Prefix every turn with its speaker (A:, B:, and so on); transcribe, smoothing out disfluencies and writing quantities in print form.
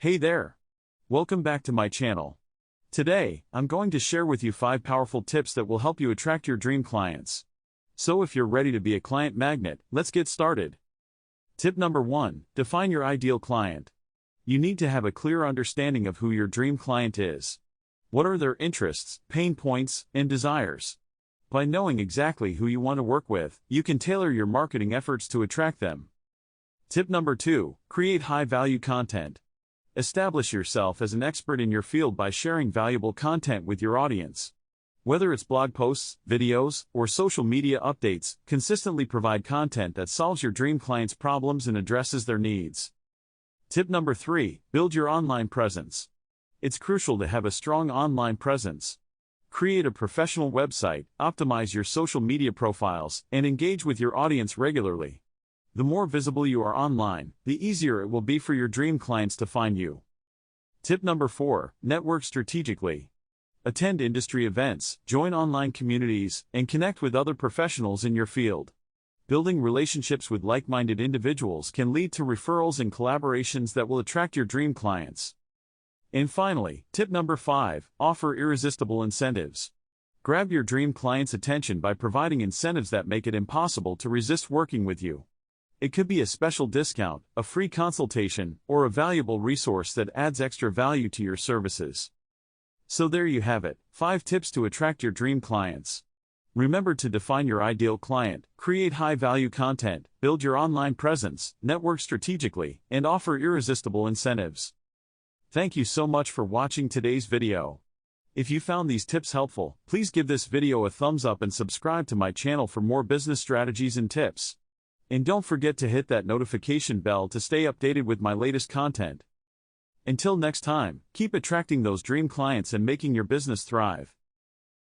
A: Hey there! Welcome back to my channel. Today, I'm going to share with you 5 powerful tips that will help you attract your dream clients. So if you're ready to be a client magnet, let's get started. Tip number 1, define your ideal client. You need to have a clear understanding of who your dream client is. What are their interests, pain points, and desires? By knowing exactly who you want to work with, you can tailor your marketing efforts to attract them. Tip number 2, create high-value content. Establish yourself as an expert in your field by sharing valuable content with your audience. Whether it's blog posts, videos, or social media updates, consistently provide content that solves your dream client's problems and addresses their needs. Tip number 3, build your online presence. It's crucial to have a strong online presence. Create a professional website, optimize your social media profiles, and engage with your audience regularly. The more visible you are online, the easier it will be for your dream clients to find you. Tip number 4, network strategically. Attend industry events, join online communities, and connect with other professionals in your field. Building relationships with like-minded individuals can lead to referrals and collaborations that will attract your dream clients. And finally, tip number 5, offer irresistible incentives. Grab your dream client's attention by providing incentives that make it impossible to resist working with you. It could be a special discount, a free consultation, or a valuable resource that adds extra value to your services. So there you have it, 5 tips to attract your dream clients. Remember to define your ideal client, create high-value content, build your online presence, network strategically, and offer irresistible incentives. Thank you so much for watching today's video. If you found these tips helpful, please give this video a thumbs up and subscribe to my channel for more business strategies and tips. And don't forget to hit that notification bell to stay updated with my latest content. Until next time, keep attracting those dream clients and making your business thrive.